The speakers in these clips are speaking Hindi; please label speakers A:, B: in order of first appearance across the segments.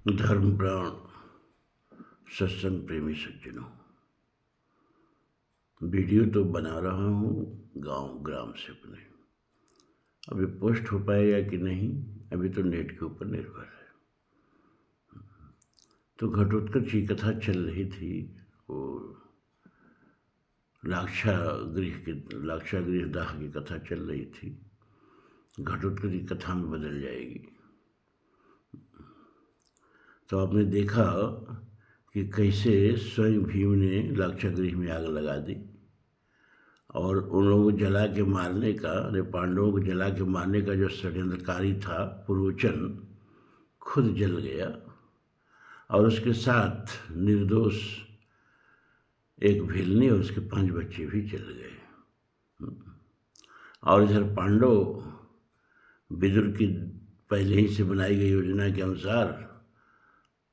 A: धर्म प्राण सत्संग प्रेमी सज्जनों, वीडियो तो बना रहा हूँ गांव ग्राम से अपने। अभी पोस्ट हो पाएगा कि नहीं, अभी तो नेट के ऊपर निर्भर है। तो घटोत्कच की कथा चल रही थी। वो लाक्षागृह दाह की कथा चल रही थी। घटोत्कच की कथा में बदल जाएगी। तो आपने देखा कि कैसे स्वयं भीम ने लाक्षागृह में आग लगा दी और उन लोगों को जला के मारने का, पांडवों को जला के मारने का जो षड्यंत्रकारी था पुरोचन, खुद जल गया और उसके साथ निर्दोष एक भिलनी और उसके 5 बच्चे भी जल गए। और इधर पांडव विदुर की पहले ही से बनाई गई योजना के अनुसार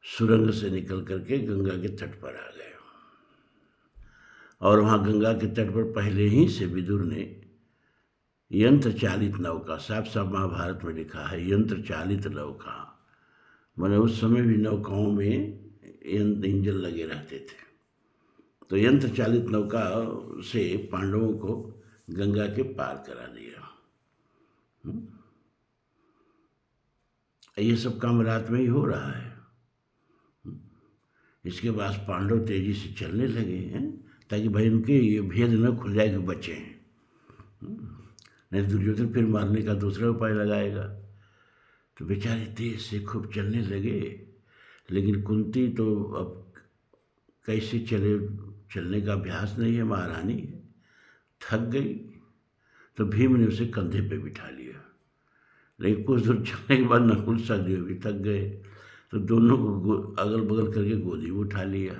A: सुरंग से निकल करके गंगा के तट पर आ गए। और वहाँ गंगा के तट पर पहले ही से विदुर ने यंत्र चालित नौका, साफ साफ महाभारत में लिखा है यंत्र चालित नौका, मैंने उस समय भी नौकाओं में इंजन लगे रहते थे। तो यंत्र चालित नौका से पांडवों को गंगा के पार करा दिया। ये सब काम रात में ही हो रहा है। इसके बाद पांडव तेजी से चलने लगे हैं ताकि भाई उनके ये भेद न खुल जाए कि बचे हैं, नहीं दुर्योधन फिर मारने का दूसरा उपाय लगाएगा। तो बेचारे तेज से खूब चलने लगे, लेकिन कुंती तो अब कैसे चलने का अभ्यास नहीं है, महारानी है, थक गई। तो भीम ने उसे कंधे पे बिठा लिया, लेकिन कुछ दूर चलने के बाद नकुल सहदेव भी थक गए, तो दोनों को अगल बगल करके गोदी में उठा लिया।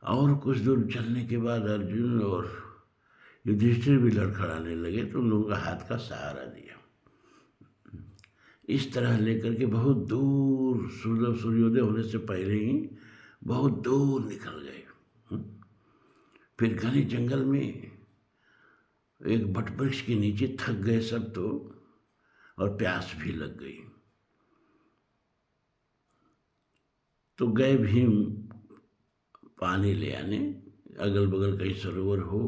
A: और कुछ दूर चलने के बाद अर्जुन और युधिष्ठिर भी लड़खड़ाने लगे, तो उन लोगों का हाथ का सहारा दिया। इस तरह लेकर के बहुत दूर, सूर्योदय होने से पहले ही बहुत दूर निकल गए। फिर घने जंगल में एक बटवृक्ष के नीचे थक गए सब तो, और प्यास भी लग गई। तो गए भीम पानी ले आने, अगल बगल कहीं सरोवर हो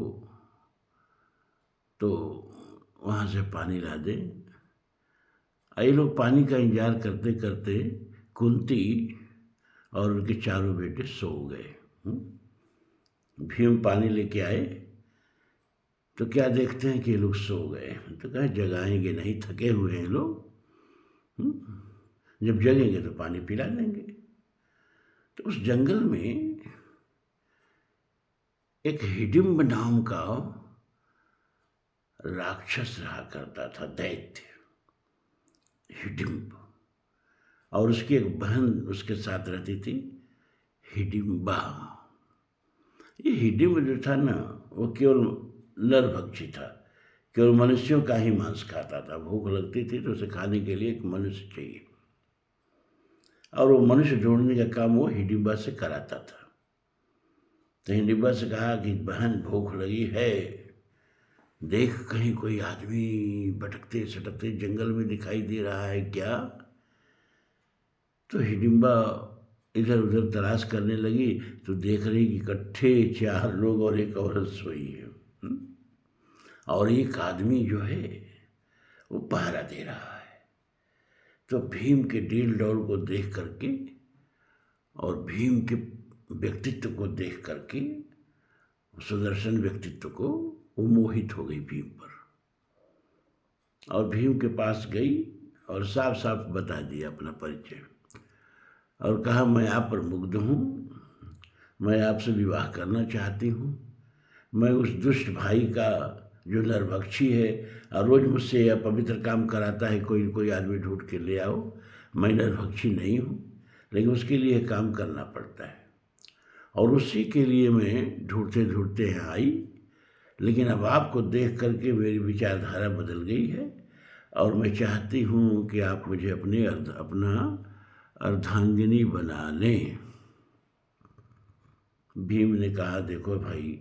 A: तो वहाँ से पानी ला दे। ये लोग पानी का इंतजार करते करते कुंती और उनके चारों बेटे सो गए। भीम पानी लेके आए तो क्या देखते हैं कि ये लोग सो गए। तो कहे जगाएंगे नहीं, थके हुए हैं लोग, जब जगेंगे तो पानी पिला देंगे। तो उस जंगल में एक हिडिंब नाम का राक्षस रहा करता था, दैत्य हिडिंब, और उसकी एक बहन उसके साथ रहती थी, हिडिंबा। ये हिडिंब जो था ना, वो केवल नरभक्षी था, केवल मनुष्यों का ही मांस खाता था। भूख लगती थी तो उसे खाने के लिए एक मनुष्य चाहिए, और वो मनुष्य ढूंढने का काम वो हिडिंबा से कराता था। तो हिडिंबा से कहा कि बहन भूख लगी है, देख कहीं कोई आदमी भटकते सटकते जंगल में दिखाई दे रहा है क्या। तो हिडिंबा इधर उधर तलाश करने लगी तो देख रही कि इकट्ठे 4 लोग और एक औरत सोई है, और एक आदमी जो है वो पहरा दे रहा है। तो भीम के डील डौल को देख करके और भीम के व्यक्तित्व को देख करके, सुदर्शन व्यक्तित्व को, वो मोहित हो गई भीम पर, और भीम के पास गई और साफ साफ बता दिया अपना परिचय और कहा मैं आप पर मुग्ध हूँ, मैं आपसे विवाह करना चाहती हूँ। मैं उस दुष्ट भाई का जो नरभक्षी है और रोज़ मुझसे अपवित्र काम कराता है, कोई कोई आदमी ढूंढ के ले आओ। मैं नरभक्षी नहीं हूँ, लेकिन उसके लिए काम करना पड़ता है, और उसी के लिए मैं ढूंढते ढूंढते यहाँ आई। लेकिन अब आपको देख करके मेरी विचारधारा बदल गई है, और मैं चाहती हूँ कि आप मुझे अपना अर्धांगिनी बना लें। भीम ने कहा देखो भाई,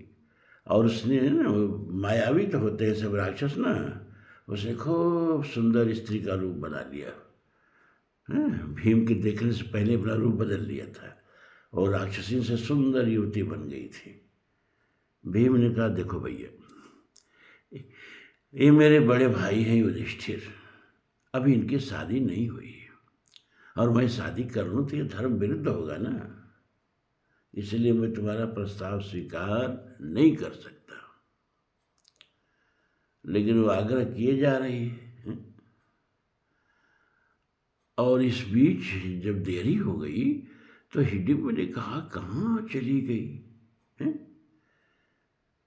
A: और उसने ना, मायावी तो होते हैं सब राक्षस ना, उसने खूब सुंदर स्त्री का रूप बना लिया, भीम के देखने से पहले अपना रूप बदल लिया था और राक्षसी से सुंदर युवती बन गई थी। भीम ने कहा, देखो भैया, ये मेरे बड़े भाई हैं युधिष्ठिर, अभी इनकी शादी नहीं हुई और मैं शादी कर लूँ तो ये धर्म विरुद्ध होगा ना, इसलिए मैं तुम्हारा प्रस्ताव स्वीकार नहीं कर सकता। लेकिन वो आग्रह किए जा रही है। और इस बीच जब देरी हो गई तो हिडिंबा ने कहा, कहाँ चली गई है?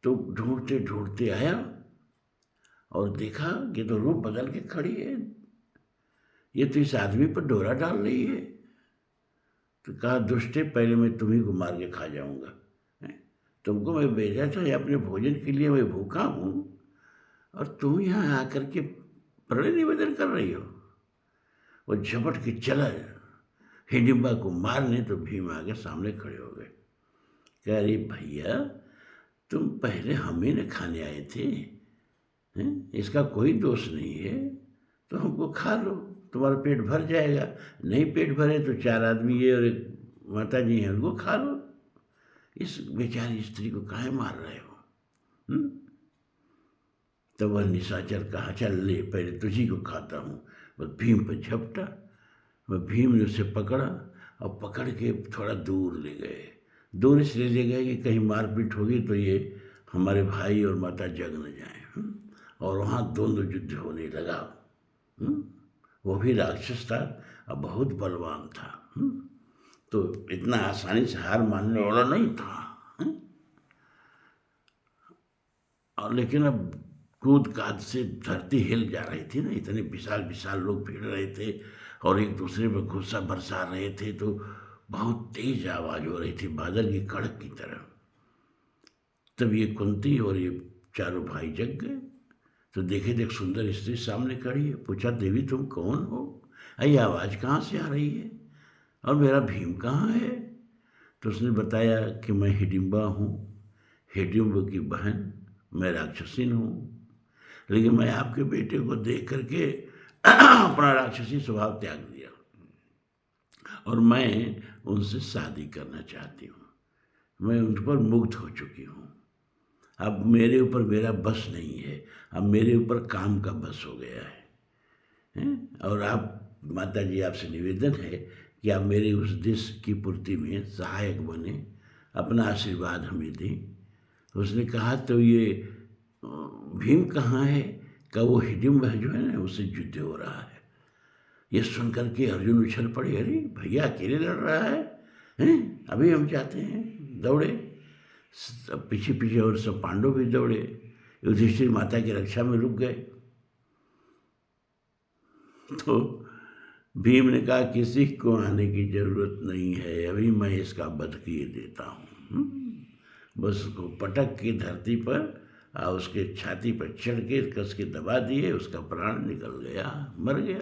A: तो ढूंढते ढूंढते आया और देखा कि तो रूप बदल के खड़ी है, ये तो इस आदमी पर डोरा डाल रही है। तो कहा, दुष्टे, पहले मैं तुम्ही को मार के खा जाऊंगा। तुमको मैं भेजा था अपने भोजन के लिए, मैं भूखा हूँ और तुम यहाँ आकर के प्रण निवेदन कर रही हो। वो झपट के चला हिडिंबा को मारने, तो भीम आगे सामने खड़े हो गए। कह रही, भैया तुम पहले हम ही ने खाने आए थे, इसका कोई दोष नहीं है, तो हमको खा लो, तुम्हारा पेट भर जाएगा। नहीं पेट भरे तो 4 आदमी ये और एक माता जी हैं, उनको खा लो। इस बेचारी स्त्री को काहे मार रहे हो? तो वह निशाचर कहा, चल ले, पहले तुझी को खाता हूँ। वह भीम पर झपटा, वह भीम ने उसे पकड़ा और पकड़ के थोड़ा दूर ले गए। दूर इसलिए ले गए कि कहीं मारपीट होगी तो ये हमारे भाई और माता जग न जाए। और वहाँ द्वंद्व युद्ध होने लगा। वो भी राक्षस था और बहुत बलवान था, तो इतना आसानी से हार मानने वाला नहीं था। और लेकिन अब कूद काद से धरती हिल जा रही थी ना, इतने विशाल विशाल लोग भिड़ रहे थे और एक दूसरे पर गुस्सा बरसा रहे थे, तो बहुत तेज आवाज़ हो रही थी, बादल की कड़क की तरह। तब ये कुंती और ये चारों भाई जग गए, तो देखे देख सुंदर स्त्री सामने खड़ी है। पूछा, देवी तुम कौन हो? ये आवाज़ कहाँ से आ रही है और मेरा भीम कहाँ है? तो उसने बताया कि मैं हिडिंबा हूँ, हिडिंबा की बहन, मैं राक्षसी हूँ, लेकिन मैं आपके बेटे को देख करके अपना राक्षसी स्वभाव त्याग दिया और मैं उनसे शादी करना चाहती हूँ। मैं उन पर मुग्ध हो चुकी हूँ। अब मेरे ऊपर मेरा बस नहीं है, अब मेरे ऊपर काम का बस हो गया है? और आप माता जी, आपसे निवेदन है कि आप मेरे उस देश की पूर्ति में सहायक बने, अपना आशीर्वाद हमें दें। उसने कहा, तो ये भीम कहाँ है? का वो हिडिंबा जो है ना, उससे युद्ध हो रहा है। ये सुन करके अर्जुन उछल पड़े, अरे भैया अकेले लड़ रहा है? अभी हम जाते हैं। दौड़े सब पीछे पीछे और सब पांडव भी दौड़े। युधिष्ठिर माता की रक्षा में रुक गए। तो भीम ने कहा, किसी को आने की जरूरत नहीं है, अभी मैं इसका वध किए देता हूँ। बस उसको पटक के धरती पर और उसके छाती पर चढ़ के कस के दबा दिए, उसका प्राण निकल गया, मर गया।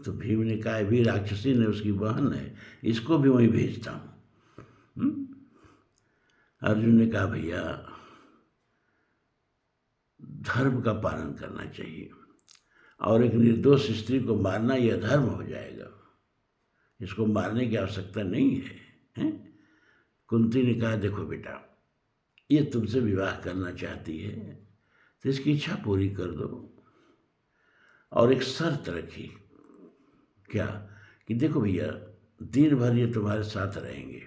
A: तो भीम ने कहा, भी राक्षसी ने, उसकी बहन है, इसको भी वहीं भेजता हूँ। अर्जुन ने कहा, भैया धर्म का पालन करना चाहिए और एक निर्दोष स्त्री को मारना यह अधर्म हो जाएगा, इसको मारने की आवश्यकता नहीं है? कुंती ने कहा, देखो बेटा, ये तुमसे विवाह करना चाहती है तो इसकी इच्छा पूरी कर दो। और एक शर्त रखी, क्या? कि देखो भैया, दिन भर ये तुम्हारे साथ रहेंगे,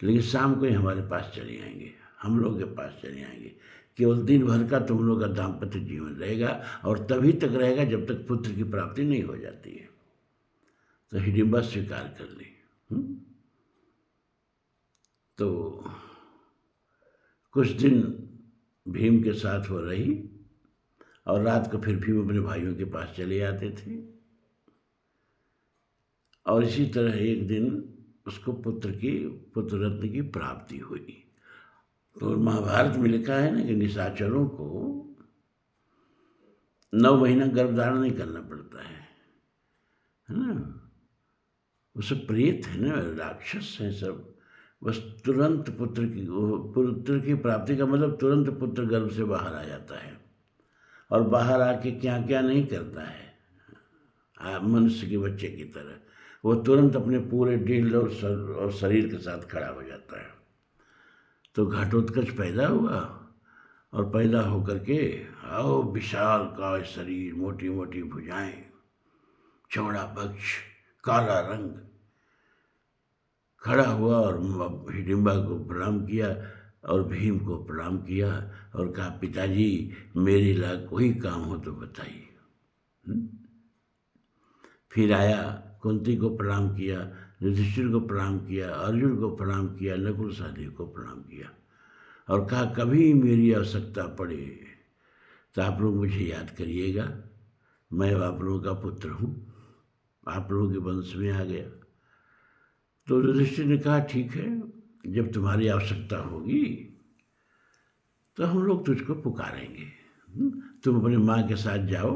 A: लेकिन शाम को ही हमारे पास चले आएंगे, हम लोग के पास चले आएंगे। केवल दिन भर का तुम लोग का दाम्पत्य जीवन रहेगा और तभी तक रहेगा जब तक पुत्र की प्राप्ति नहीं हो जाती है। तो हिडिंबा स्वीकार कर ली। तो कुछ दिन भीम के साथ वो रही और रात को फिर भीम अपने भाइयों के पास चले आते थे। और इसी तरह एक दिन उसको पुत्र रत्न की प्राप्ति हुई। तो महाभारत में लिखा है ना कि निशाचरों को 9 महीना गर्भधारण नहीं करना पड़ता है ना? उसे प्रेत है ना, राक्षस है सब, बस तुरंत पुत्र की प्राप्ति का मतलब तुरंत पुत्र गर्भ से बाहर आ जाता है और बाहर आके क्या क्या नहीं करता है। मनुष्य के बच्चे की तरह। वो तुरंत अपने पूरे दिल और शरीर के साथ खड़ा हो जाता है। तो घटोत्कच पैदा हुआ और पैदा होकर के आओ विशाल काय शरीर, मोटी मोटी भुजाएं, चौड़ा वक्ष, काला रंग, खड़ा हुआ और हिडिंबा को प्रणाम किया और भीम को प्रणाम किया और कहा, पिताजी मेरे लायक कोई काम हो तो बताइए। फिर आया, कुंती को प्रणाम किया, युधिष्ठिर को प्रणाम किया, अर्जुन को प्रणाम किया, नकुल सहदेव को प्रणाम किया और कहा, कभी मेरी आवश्यकता पड़े तो आप लोग मुझे याद करिएगा, मैं आप लोगों का पुत्र हूँ, आप लोगों के वंश में आ गया। तो युधिष्ठिर ने कहा, ठीक है, जब तुम्हारी आवश्यकता होगी तो हम लोग तुझको पुकारेंगे। तुम अपनी माँ के साथ जाओ,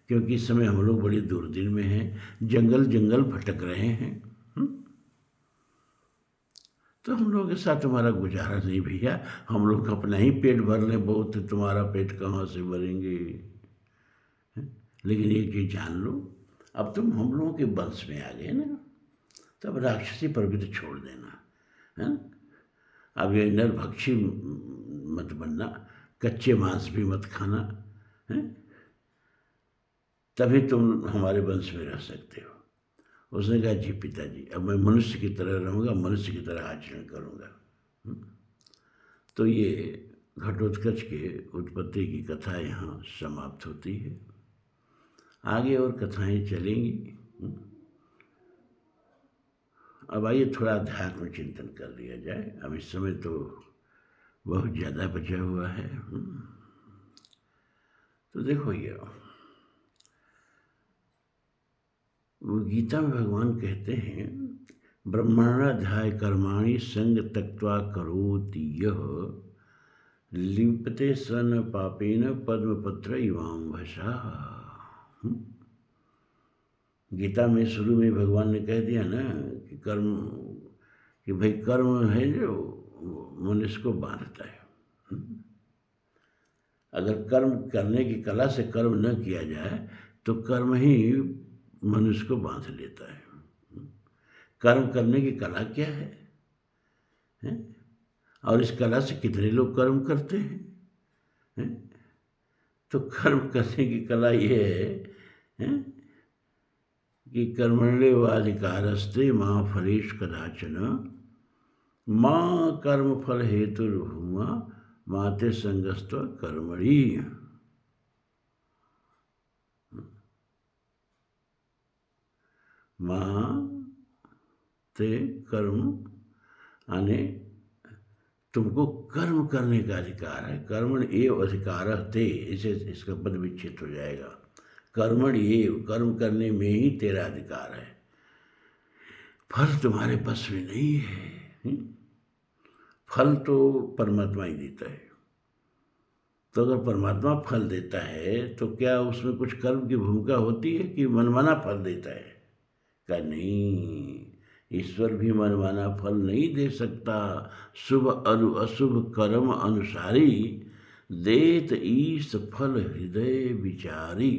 A: क्योंकि इस समय हम लोग बड़ी दुर्दिन में हैं, जंगल जंगल भटक रहे हैं। तो हम लोगों के साथ तुम्हारा गुजारा नहीं भैया, हम लोग अपना ही पेट भर लें, बहुत तुम्हारा पेट कहाँ से भरेंगे। लेकिन एक चीज़ जान लो, अब तुम हम लोगों के वंश में आ गए ना, तब राक्षसी प्रवृत्ति छोड़ देना है। अब ये नरभक्षी मत बनना, कच्चे मांस भी मत खाना है, तभी तुम हमारे वंश में रह सकते हो। उसने कहा, जी पिताजी, अब मैं मनुष्य की तरह रहूँगा, मनुष्य की तरह आचरण करूँगा। तो ये घटोत्कच के उत्पत्ति की कथा यहाँ समाप्त होती है। आगे और कथाएं चलेंगी। अब आइए थोड़ा अध्यात्म चिंतन कर लिया जाए। अब इस समय तो बहुत ज़्यादा बचा हुआ है। तो देखो, ये वो गीता में भगवान कहते हैं, ब्रह्मणाध्याय कर्माणि संग त्यक्त्वा करोति यः लिप्यते सन पापेन पद्मपत्र इवाम्भसा। गीता में शुरू में भगवान ने कह दिया ना कि कर्म, कि भाई कर्म है जो मनुष्य को बांधता है। अगर कर्म करने की कला से कर्म न किया जाए तो कर्म ही मनुष्य को बांध लेता है। कर्म करने की कला क्या है? और इस कला से कितने लोग कर्म करते हैं? तो कर्म करने की कला ये है कि कर्मण्येवाधिकारस्ते मां फलेषु कदाचन मां कर्म फल हेतुर्भूमा माते संगस्त्व कर्मणि। मां ते कर्म आने, तुमको कर्म करने का अधिकार है। कर्मण एव अधिकारः ते, इसे इसका पद विच्छेद हो जाएगा। कर्मण एव, कर्म करने में ही तेरा अधिकार है, फल तुम्हारे बस में नहीं है। फल तो परमात्मा ही देता है। तो अगर परमात्मा फल देता है तो क्या उसमें कुछ कर्म की भूमिका होती है कि मनमाना फल देता है? क्या नहीं, ईश्वर भी मनमाना फल नहीं दे सकता। शुभ अशुभ कर्म अनुसारी देत ईश फल हृदय विचारी।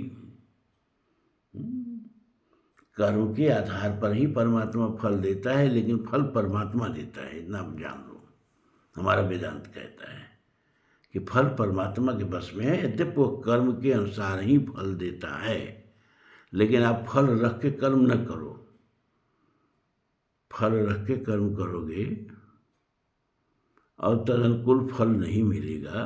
A: कर्म के आधार पर ही परमात्मा फल देता है, लेकिन फल परमात्मा देता है, इतना आप जान लो। हमारा वेदांत कहता है कि फल परमात्मा के बस में है, यद्यपि वो कर्म के अनुसार ही फल देता है। लेकिन आप फल रख के कर्म न करो। फल रख के कर्म करोगे और तदनुकूल फल नहीं मिलेगा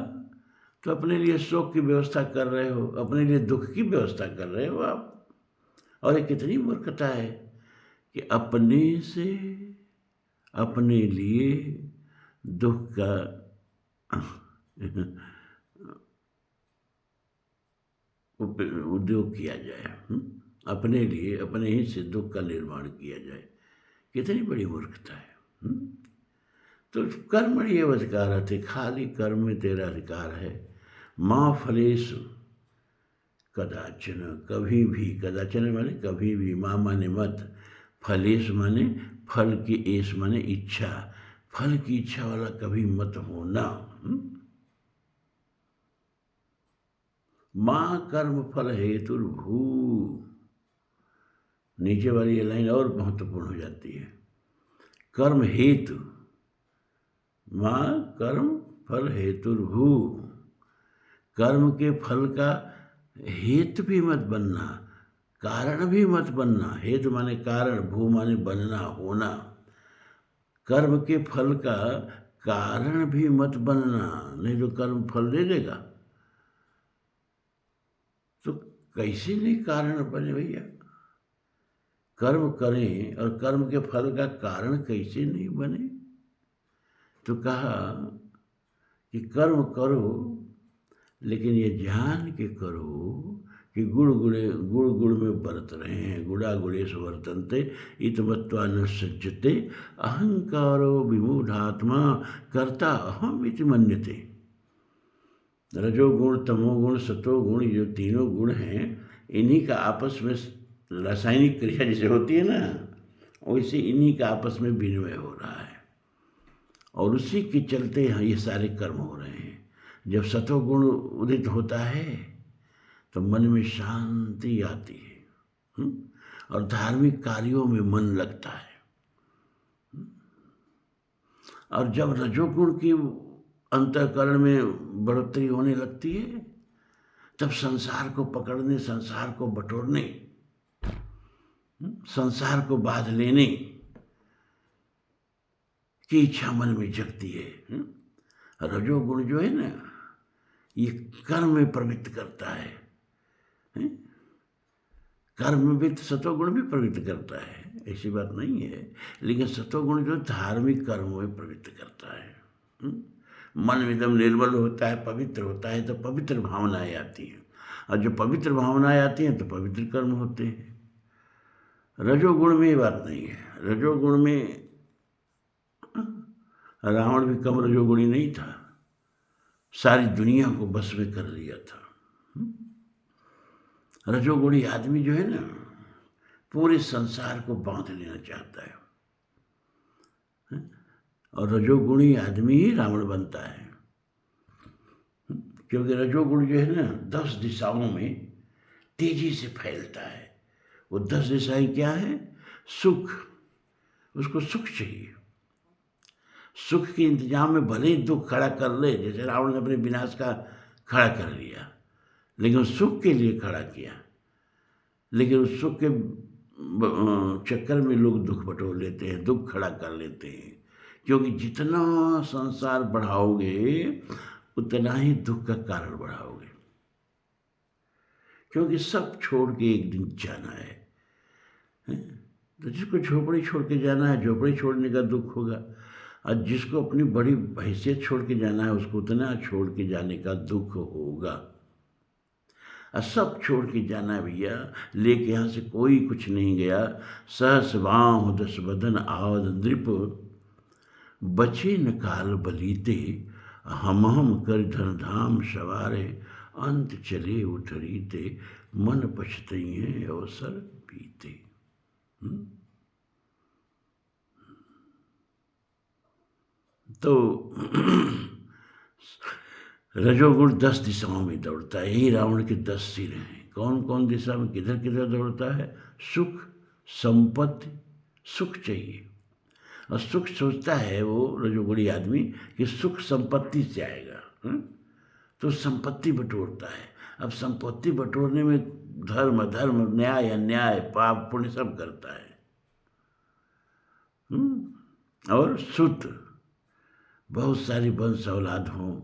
A: तो अपने लिए शोक की व्यवस्था कर रहे हो, अपने लिए दुख की व्यवस्था कर रहे हो आप। और ये कितनी मूर्खता है कि अपने से अपने लिए दुख का उद्योग किया जाए, अपने लिए अपने ही से दुख का निर्माण किया जाए। कितनी बड़ी मूर्खता है। तो कर्म ये अधिकार थे, खाली कर्म में तेरा अधिकार है। माँ फलेषु कदाचन, कभी भी, कदाचन माने कभी भी, माँ माने मत, फलेषु माने फल की, एस माने इच्छा, फल की इच्छा वाला कभी मत होना। माँ कर्म फल हेतुर्भू, नीचे वाली ये लाइन और महत्वपूर्ण हो जाती है। कर्म हेतु माँ कर्म फल हेतुर्भू, कर्म के फल का हेतु भी मत बनना, कारण भी मत बनना। हेतु माने कारण, भू माने बनना, होना। कर्म के फल का कारण भी मत बनना, नहीं तो कर्म फल दे देगा। तो कैसे नहीं कारण बने भैया? कर्म करें और कर्म के फल का कारण कैसे नहीं बने? तो कहा कि कर्म करो, लेकिन ये जान के करो कि गुण गुण में बरत रहे हैं। गुणा गुणेश वर्तन्ते इतमत्वा न सज्जते, अहंकारो विमूढ़ात्मा कर्ता अहम इति मन्यते। रजोगुण, तमोगुण, सतोगुण, ये तीनों गुण हैं, इन्हीं का आपस में रासायनिक क्रिया जैसे होती है ना, वैसे इन्हीं का आपस में विनिमय हो रहा है और उसी के चलते यहाँ ये सारे कर्म हो रहे हैं। जब सतोगुण उदित होता है तो मन में शांति आती है और धार्मिक कार्यों में मन लगता है। और जब रजोगुण की अंतःकरण में बढ़ोतरी होने लगती है, तब संसार को पकड़ने, संसार को बटोरने, संसार को बांध लेने की इच्छा मन में जगती है। रजोगुण जो है ना, ये कर्म में प्रवृत्त करता है। कर्म में भी सतोगुण भी प्रवृत्त करता है, ऐसी बात नहीं है, लेकिन सतोगुण जो धार्मिक कर्मों में प्रवृत्त करता है। मन एकदम निर्मल होता है, पवित्र होता है, तो पवित्र भावनाएं आती हैं, और जो पवित्र भावनाएं आती हैं तो पवित्र कर्म होते हैं। रजोगुण में ये बात नहीं है। रजोगुण में रावण भी कम रजोगुणी नहीं था, सारी दुनिया को बस में कर लिया था। रजोगुणी आदमी जो है ना, पूरे संसार को बांध लेना चाहता है, और रजोगुणी आदमी ही रावण बनता है। क्योंकि रजोगुण जो है ना, 10 दिशाओं में तेजी से फैलता है। वो 10 दिशाएं क्या है? सुख, उसको सुख चाहिए। सुख के इंतजाम में भले ही दुख खड़ा कर ले, जैसे रावण ने अपने विनाश का खड़ा कर लिया, लेकिन सुख के लिए खड़ा किया। लेकिन उस सुख के चक्कर में लोग दुख बटोर लेते हैं, दुख खड़ा कर लेते हैं। क्योंकि जितना संसार बढ़ाओगे उतना ही दुख का कारण बढ़ाओगे। क्योंकि सब छोड़ के एक दिन जाना है। तो जिसको झोपड़ी छोड़ के जाना है, झोपड़ी छोड़ने का दुख होगा, और जिसको अपनी बड़ी हैसियत छोड़ के जाना है, उसको उतना छोड़ के जाने का दुख होगा। और सब छोड़ के जाना है भैया, लेके यहाँ से कोई कुछ नहीं गया। सहस बाँह दस बदन आवद नृप, बचे न काल बलीते, हम कर धन धाम सवारे, अंत चले उठरीते, मन पछतइये अवसर बीते। तो रजोगुण 10 दिशाओं में दौड़ता है। यही रावण के 10 सिर हैं। कौन कौन दिशा में किधर किधर दौड़ता है? सुख, संपत्ति। सुख चाहिए, और सुख सोचता है वो रजोगुणी आदमी कि सुख संपत्ति से आएगा, तो संपत्ति बटोरता है। अब संपत्ति बटोरने में धर्म अधर्म, न्याय अन्याय, पाप पुण्य सब करता है। और शुद्ध, बहुत सारी वंश औलाद हों,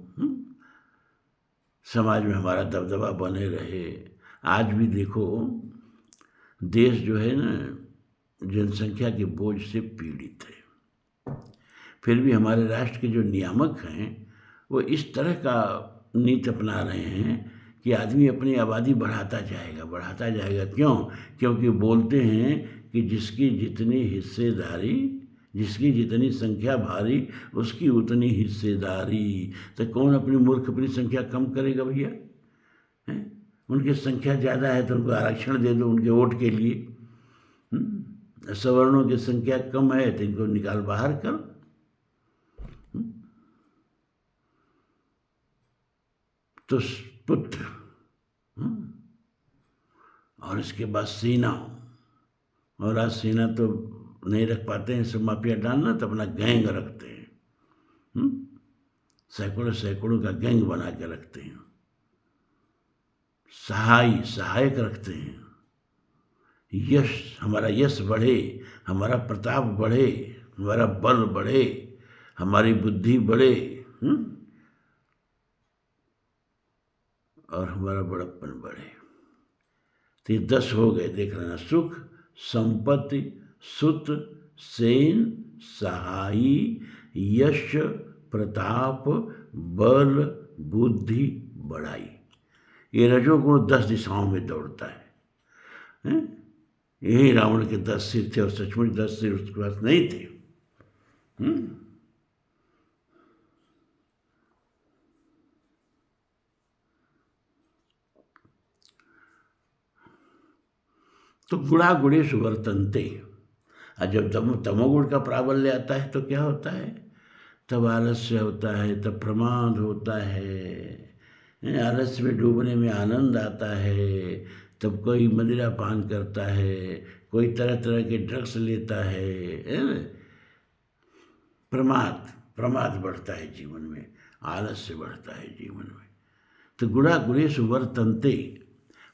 A: समाज में हमारा दबदबा बने रहे। आज भी देखो, देश जो है ना, जनसंख्या के बोझ से पीड़ित है। फिर भी हमारे राष्ट्र के जो नियामक हैं वो इस तरह का नीति अपना रहे हैं कि आदमी अपनी आबादी बढ़ाता जाएगा। क्यों? क्योंकि बोलते हैं कि जिसकी जितनी हिस्सेदारी, जिसकी जितनी संख्या भारी, उसकी उतनी हिस्सेदारी। तो कौन अपनी मूर्ख अपनी संख्या कम करेगा भैया? उनकी संख्या ज़्यादा है तो उनको आरक्षण दे दो उनके वोट के लिए। सवर्णों की संख्या कम है तो इनको निकाल बाहर करो। तो पुत्र, और इसके बाद सेना, और आज सेना तो नहीं रख पाते हैं, सब माफिया डालना तो अपना गैंग रखते हैं। सैकड़ों सैकड़ों का गैंग बना के रखते हैं, सहायक रखते हैं। हमारा यश बढ़े, हमारा प्रताप बढ़े, हमारा बल बढ़े, हमारी बुद्धि बढ़े, और हमारा बड़प्पन बढ़े। तो ये 10 हो गए, देख लेना। सुख, संपत्ति, सुत, सेन, सहाई, यश, प्रताप, बल, बुद्धि, बड़ाई। ये रजोगुण 10 दिशाओं में दौड़ता है। यही रावण के 10 सिर थे, और सचमुच 10 सिर उसके पास नहीं थे। तो गुणा गुणेश वर्तन्ते। और जब तमोगुण का प्राबल्य आता है तो क्या होता है? तब आलस्य होता है, तब प्रमाद होता है, आलस्य में डूबने में आनंद आता है। तब कोई मदिरा पान करता है, कोई तरह तरह के ड्रग्स लेता है। प्रमाद बढ़ता है जीवन में, आलस्य बढ़ता है जीवन में। तो गुणा गुणेश वर्तन्ते।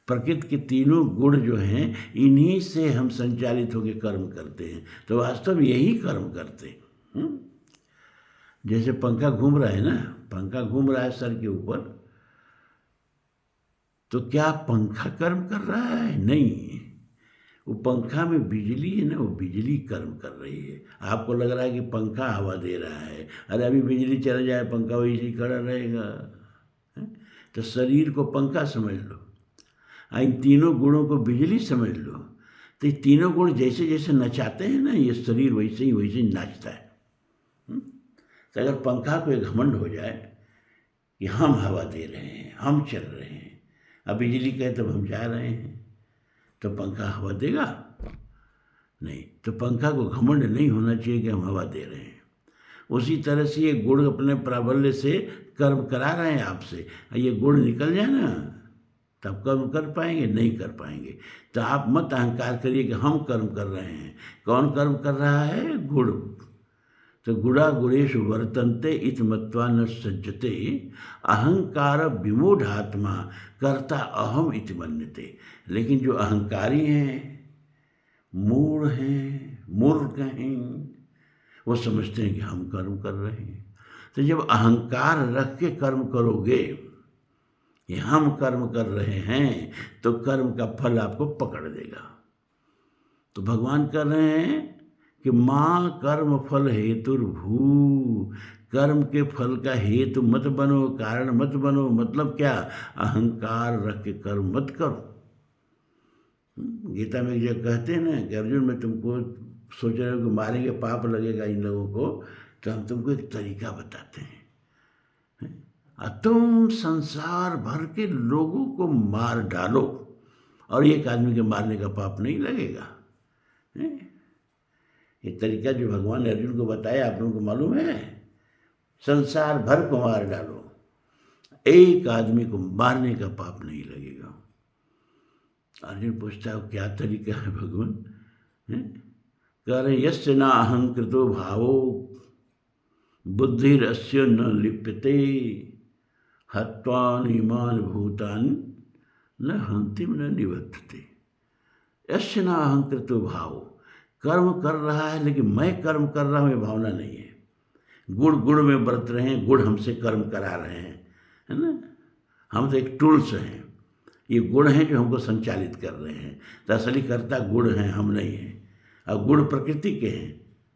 A: प्रकृति के तीनों गुण जो हैं, इन्हीं से हम संचालित होकर कर्म करते हैं। तो वास्तव में यही कर्म करते हैं। जैसे पंखा घूम रहा है ना, पंखा घूम रहा है सर के ऊपर, तो क्या पंखा कर्म कर रहा है? नहीं, वो पंखा में बिजली है ना, वो बिजली कर्म कर रही है। आपको लग रहा है कि पंखा हवा दे रहा है, अरे अभी बिजली चला जाए पंखा वैसे ही खड़ा रहेगा। तो शरीर को पंखा समझ लो, इन तीनों गुणों को बिजली समझ लो। तो ये तीनों गुण जैसे जैसे नचाते हैं ना, ये शरीर वैसे ही नाचता है। तो अगर पंखा को एक घमंड हो जाए कि हम हवा दे रहे हैं, हम चल रहे हैं, अब बिजली कहे तब हम जा रहे हैं, तो पंखा हवा देगा? नहीं। तो पंखा को घमंड नहीं होना चाहिए कि हम हवा दे रहे हैं। उसी तरह से ये गुण अपने प्राबल्य से कर्म करा रहे हैं आपसे, ये गुण निकल जाए ना, तब कर्म कर पाएंगे, नहीं कर पाएंगे। तो आप मत अहंकार करिए कि हम कर्म कर रहे हैं। कौन कर्म कर रहा है? गुण। तो गुणा गुणेश वर्तन्ते इति मत्वा न सज्जते अहंकार विमूढ़ात्मा कर्ता अहम इति मन्यते। लेकिन जो अहंकारी हैं, मूढ़ हैं, मूर्ख हैं, वो समझते हैं कि हम कर्म कर रहे हैं। तो जब अहंकार रख के कर्म करोगे कि हम कर्म कर रहे हैं, तो कर्म का फल आपको पकड़ देगा। तो भगवान कह रहे हैं कि माँ कर्म फल हेतुर्भू। कर्म के फल का हेतु मत बनो, कारण मत बनो। मतलब क्या? अहंकार रख के कर्म मत करो। गीता में जो कहते हैं ना कि अर्जुन, मैं तुमको सोच रहे हो कि मारेंगे, पाप लगेगा इन लोगों को, तो हम तुमको एक तरीका बताते हैं। तुम संसार भर के लोगों को मार डालो और एक आदमी के मारने का पाप नहीं लगेगा। ये तरीका जो भगवान ने अर्जुन को बताया, आप लोगों को मालूम है? संसार भर को मार डालो, एक आदमी को मारने का पाप नहीं लगेगा। अर्जुन पूछता है क्या तरीका है भगवान? कह रहे यस्य न अहंकृतो भावो बुद्धिरस्य न लिप्यते हत्वानिमान भूतानि न हंतिम न निवर्तते। यस्य न अहंकृतो भाव। कर्म कर रहा है लेकिन मैं कर्म कर रहा हूँ ये भावना नहीं है। गुण गुण में बरत रहे हैं, गुण हमसे कर्म करा रहे हैं, है ना। हम तो एक टूल्स हैं, ये गुण हैं जो हमको संचालित कर रहे हैं। तो असली कर्ता गुण हैं, हम नहीं हैं। अब गुण प्रकृति के हैं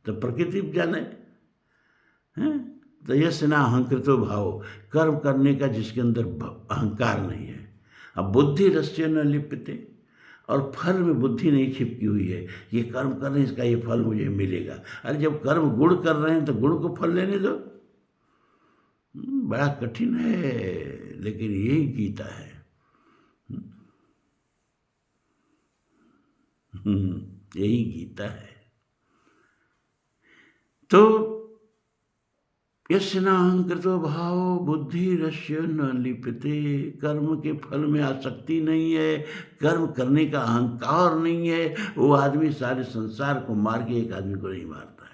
A: तो प्रकृति जाने हैं। तो यस्य न अहंकृतो भाव, कर्म करने का जिसके अंदर अहंकार नहीं है। अब बुद्धि रस्य न लिप्यते, और फल में बुद्धि नहीं छिपकी हुई है। ये कर्म कर रहे हैं, इसका ये फल मुझे मिलेगा। अरे जब कर्म गुण कर रहे हैं तो गुण को फल लेने दो। बड़ा कठिन है, लेकिन यही गीता है। यही गीता है। तो यस्य नाहंकृतो भाव बुद्धिरस्य न लिप्यते। कर्म के फल में आसक्ति नहीं है, कर्म करने का अहंकार नहीं है, वो आदमी सारे संसार को मार के एक आदमी को नहीं मारता है।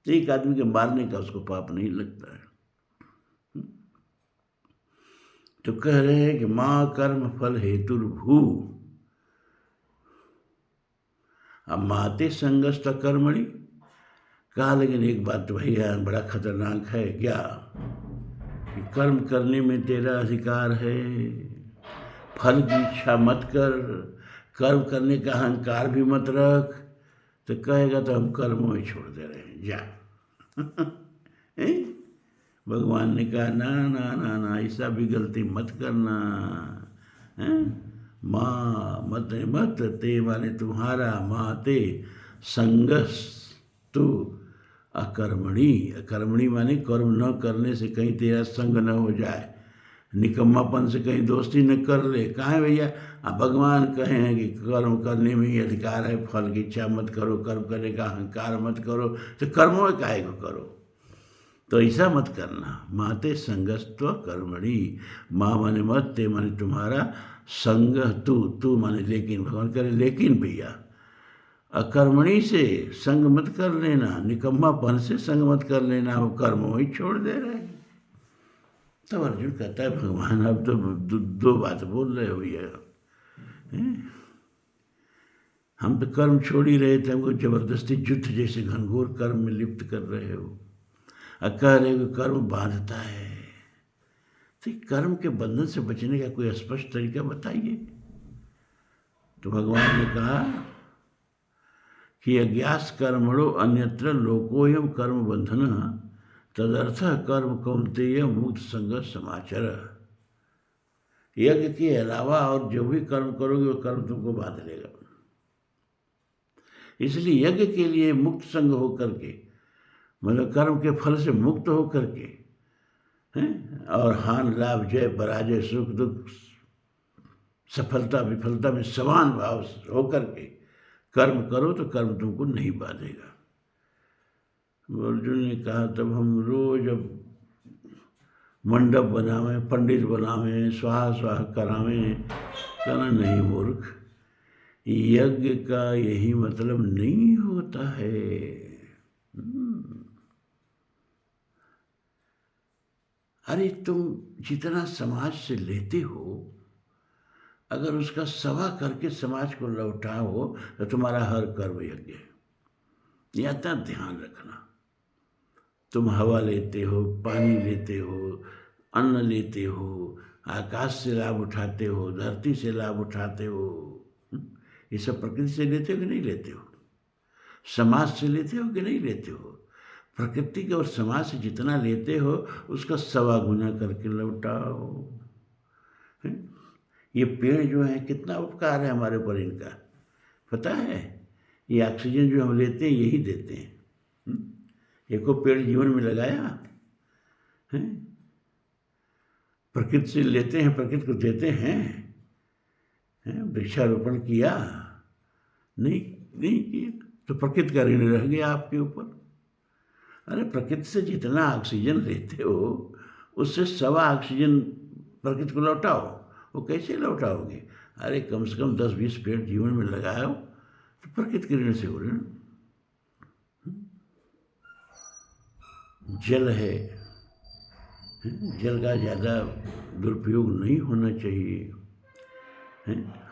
A: एक आदमी के मारने का उसको पाप नहीं लगता है। तो कह रहे हैं कि माँ कर्म फल हेतुर्भू माते संगस्त कर्मणि। कहा लेकिन एक बात तो भैया बड़ा खतरनाक है क्या, कि कर्म करने में तेरा अधिकार है, फल की इच्छा मत कर, कर्म करने का अहंकार भी मत रख। तो कहेगा तो हम कर्मों में छोड़ दे रहे हैं, जा। भगवान ने कहा ना ना ना ना, ऐसा भी गलती मत करना। माँ मत मत ते माने तुम्हारा, माते संगस तु अकर्मणी। अकर्मणी माने कर्म न करने से कहीं तेरा संग न हो जाए, निकम्मापन से कहीं दोस्ती न कर ले। कहाँ है भैया, भगवान कहे हैं कि कर्म करने में ही अधिकार है, फल की इच्छा मत करो, कर्म करने का अहंकार मत करो। तो कर्मों में काहे को करो, तो ऐसा मत करना। माते संगस्त्व कर्मणि, माँ माने मत, ते माने तुम्हारा, संग तू माने लेकिन, भगवान करे लेकिन भैया अकर्मणी से संग मत कर लेना, निकम्मापन से संग मत कर लेना, वो कर्मों ही छोड़ दे रहे हैं। तब अर्जुन कहता है भगवान अब तो दो बात बोल रहे हो भैया, हम तो कर्म छोड़ ही रहे थे, हमको जबरदस्ती युद्ध जैसे घनघोर कर्म में लिप्त कर रहे हो। कह रहे हो कर्म बांधता है, तो कर्म के बंधन से बचने का कोई स्पष्ट तरीका बताइए। तो भगवान ने कहा कि अज्ञास कर्मणो अन्यत्र लोकोयम कर्म बंधन तदर्थ कर्म कौन्तेय मुक्त संग समाचर। यज्ञ के अलावा और जो भी कर्म करोगे वो कर्म तुमको बांध लेगा। इसलिए यज्ञ के लिए मुक्त संग होकर के, मतलब कर्म के फल से मुक्त होकर के हैं, और हानि लाभ जय पराजय सुख दुख सफलता विफलता में समान भाव होकर के कर्म करो तो कर्म तुमको नहीं बांधेगा। अर्जुन ने कहा तब हम रोज अब मंडप बनावें, पंडित बनावें, स्वाहा स्वाहा करावें। कहना नहीं मूर्ख, यज्ञ का यही मतलब नहीं होता है। अरे तुम जितना समाज से लेते हो, अगर उसका सवा करके समाज को लौटाओ तो तुम्हारा हर कर्म यज्ञ है। यह इतना ध्यान रखना। तुम हवा लेते हो, पानी लेते हो, अन्न लेते हो, आकाश से लाभ उठाते हो, धरती से लाभ उठाते हो, ये सब प्रकृति से लेते हो कि नहीं लेते हो? समाज से लेते हो कि नहीं लेते हो? प्रकृति के और समाज से जितना लेते हो उसका सवा गुना करके लौटाओ। ये पेड़ जो है कितना उपकार है हमारे ऊपर इनका, पता है? ये ऑक्सीजन जो हम लेते हैं यही देते हैं। एको पेड़ जीवन में लगाया है, प्रकृति से लेते हैं, प्रकृति को देते हैं। वृक्षारोपण किया नहीं किया तो प्रकृति का ऋण रह गया आपके ऊपर। अरे प्रकृति से जितना ऑक्सीजन लेते हो उससे सवा ऑक्सीजन प्रकृति को लौटाओ। वो कैसे लौटाओगे? अरे कम से कम 10-20 पेड़ जीवन में लगाओ तो प्रकृति के ऋण से हो ऋण। जल है, जल का ज़्यादा दुरुपयोग नहीं होना चाहिए।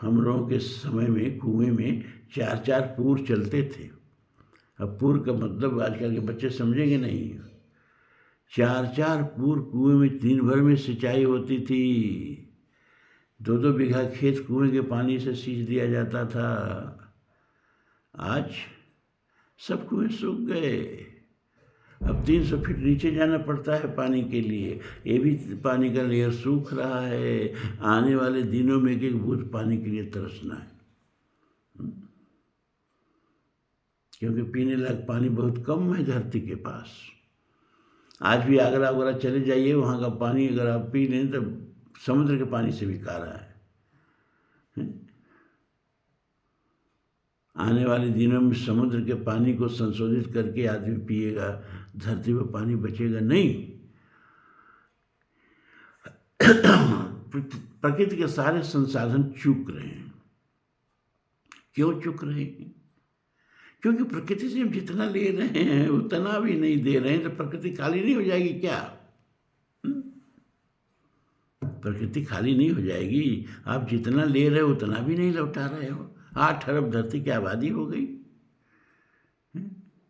A: हम लोगों के समय में कुएं में 4-4 पूर चलते थे। अब पूर का मतलब आजकल के बच्चे समझेंगे नहीं। 4-4 पूर कुएं में दिन भर में सिंचाई होती थी। 2-2 बीघा खेत कुएं के पानी से सींच दिया जाता था। आज सब कुएं सूख गए। अब 300 फीट नीचे जाना पड़ता है पानी के लिए। ये भी पानी का लेयर सूख रहा है। आने वाले दिनों में एक बूंद पानी के लिए तरसना है, क्योंकि पीने लायक पानी बहुत कम है धरती के पास। आज भी आगरा वगैरह चले जाइए, वहाँ का पानी अगर आप पी लें तो समुद्र के पानी से भी खारा है। आने वाले दिनों में समुद्र के पानी को संशोधित करके आदमी पिएगा, धरती पर पानी बचेगा नहीं। प्रकृति के सारे संसाधन चूक रहे हैं। क्यों चूक रहे हैं? क्योंकि प्रकृति से हम जितना ले रहे हैं उतना भी नहीं दे रहे हैं, तो प्रकृति खाली नहीं हो जाएगी क्या? प्रकृति खाली नहीं हो जाएगी। आप जितना ले रहे हो उतना भी नहीं लौटा रहे हो। 8 अरब धरती की आबादी हो गई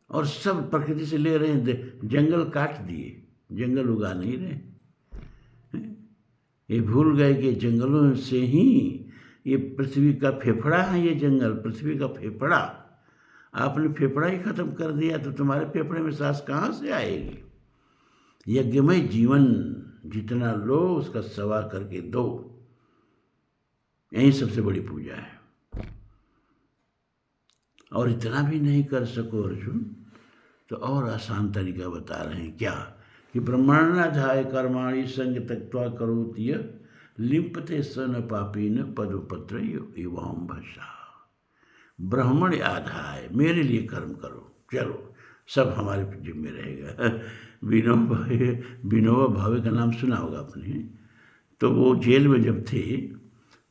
A: और सब प्रकृति से ले रहे हैं। जंगल काट दिए, जंगल उगा नहीं रहे। ये भूल गए कि जंगलों से ही ये पृथ्वी का फेफड़ा है। ये जंगल पृथ्वी का फेफड़ा, आपने फेफड़ा ही खत्म कर दिया तो तुम्हारे फेफड़े में सांस कहाँ से आएगी? यज्ञमय जीवन जितना लो उसका सवा करके दो, यही सबसे बड़ी पूजा है। और इतना भी नहीं कर सको अर्जुन, तो और आसान तरीका बता रहे हैं क्या कि ब्रह्मण्याध्याय कर्माणि संग त्यक्त्वा करोति यः लिप्यते स न पापेन पदोपत्र एवं भसा। ब्राह्मण आधाय, मेरे लिए कर्म करो, चलो सब हमारे जिम्मे रहेगा। विनोबा भावे का नाम सुना होगा आपने। तो वो जेल में जब थे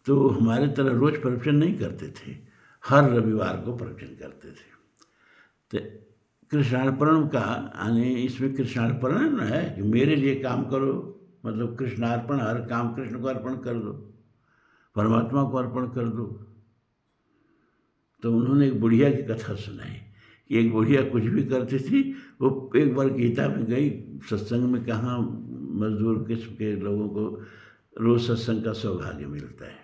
A: तो हमारे तरह रोज प्रवचन नहीं करते थे, हर रविवार को प्रवचन करते थे। तो कृष्णार्पण का यानी इसमें कृष्णार्पण है कि मेरे लिए काम करो, मतलब कृष्णार्पण, हर काम कृष्ण को अर्पण कर दो, परमात्मा को अर्पण कर दो। तो उन्होंने एक बुढ़िया की कथा सुनाई कि एक बुढ़िया कुछ भी करती थी। वो एक बार गीता में गई सत्संग में, कहाँ मजदूर किस्म के लोगों को रोज सत्संग का सौभाग्य मिलता है।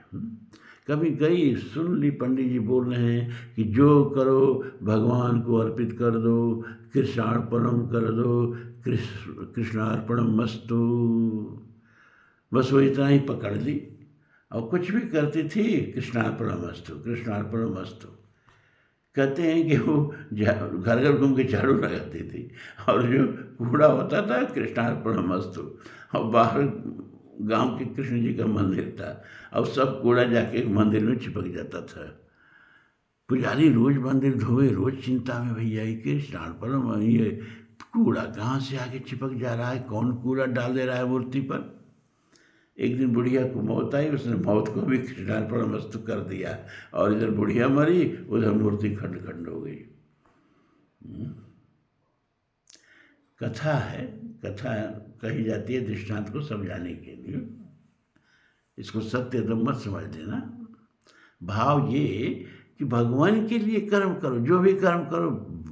A: कभी गई, सुन ली पंडित जी बोल रहे हैं कि जो करो भगवान को अर्पित कर दो, कृष्णार्पणम कर दो, कृष्णार्पणम मस्तु। बस वो इतना ही पकड़ ली और कुछ भी करती थी कृष्णार्पणम मस्तु, कृष्णार्पणम मस्तु। कहते हैं कि वो घर घर घूम के झाड़ू लगाती थी और जो कूड़ा होता था कृष्णार्पणम मस्तु। और बाहर गांव के कृष्ण जी का मंदिर था और सब कूड़ा जाके मंदिर में चिपक जाता था। पुजारी रोज मंदिर धोए, रोज चिंता में, भैया ये कृष्णार्पणम, ये कूड़ा कहाँ से आके चिपक जा रहा है, कौन कूड़ा डाल दे रहा है मूर्ति पर। एक दिन बुढ़िया को मौत आई, उसने मौत को भी कृष्णार्पणम मस्तु कर दिया और इधर बुढ़िया मरी, उधर मूर्ति खंड खंड हो गई। कथा है, कथा कही जाती है दृष्टांत को समझाने के लिए। इसको सत्य तो मत समझ लेना। भाव ये कि भगवान के लिए कर्म करो, जो भी कर्म करो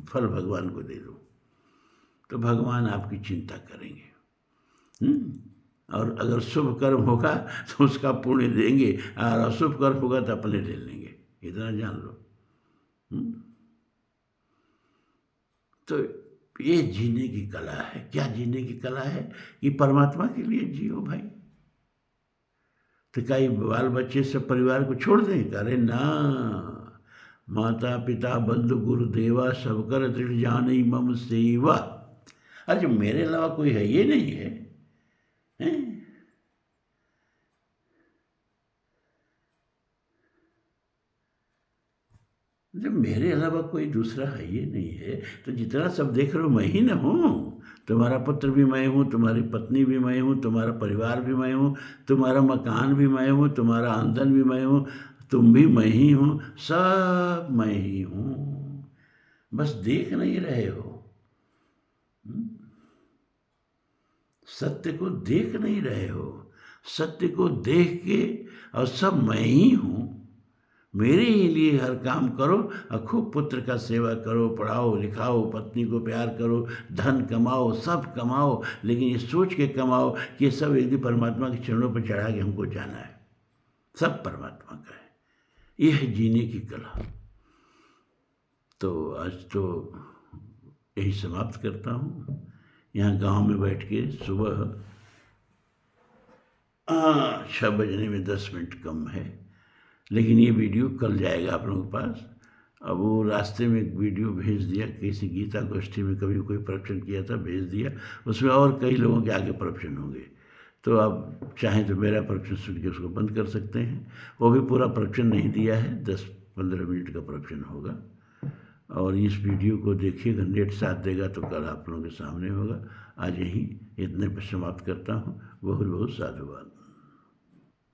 A: फल भगवान को दे दो, तो भगवान आपकी चिंता करेंगे। और अगर शुभ कर्म होगा तो उसका पुण्य देंगे, और अशुभ कर्म होगा तो अपने ले लेंगे, इतना जान लो। तो ये जीने की कला है। क्या जीने की कला है? कि परमात्मा के लिए जियो भाई। तो कई बाल बच्चे सब परिवार को छोड़ दें? अरे ना, माता पिता बंधु गुरु देवा सब कर दृढ़ जानी मम सेवा। अरे जो मेरे अलावा कोई है ये नहीं है, हैं? जब मेरे अलावा कोई दूसरा है ये नहीं है, तो जितना सब देख रहे हो मैं ही ना हूँ। तुम्हारा पुत्र भी मैं हूँ, तुम्हारी पत्नी भी मैं हूँ, तुम्हारा परिवार भी मैं हूँ, तुम्हारा मकान भी मैं हूँ, तुम्हारा आमदन भी मैं हूँ, तुम भी मैं ही हूँ, सब मैं ही हूँ। बस देख नहीं रहे हो, सत्य को देख नहीं रहे हो। सत्य को देख के और सब मैं ही हूँ, मेरे ही लिए हर काम करो और खूब पुत्र का सेवा करो, पढ़ाओ लिखाओ, पत्नी को प्यार करो, धन कमाओ, सब कमाओ, लेकिन ये सोच के कमाओ कि ये सब एक दिन परमात्मा के चरणों पर चढ़ा के हमको जाना है, सब परमात्मा का है। यह है जीने की कला। तो आज तो यही समाप्त करता हूँ। यहाँ गांव में बैठ के सुबह 6 बजने में 10 मिनट कम है, लेकिन ये वीडियो कल जाएगा आप लोगों के पास। अब वो रास्ते में एक वीडियो भेज दिया, किसी गीता गोष्ठी में कभी कोई प्रवचन किया था, भेज दिया। उसमें और कई लोगों के आगे प्रवचन होंगे, तो आप चाहें तो मेरा प्रवचन सुन के उसको बंद कर सकते हैं। वो भी पूरा प्रवचन नहीं दिया है, 10-15 मिनट का प्रवचन होगा। और इस वीडियो को देखिएगा, नेट साथ देगा तो कल आप लोगों के सामने होगा। आज यहीं इतने पर समाप्त करता हूँ। बहुत बहुत साधुवाद।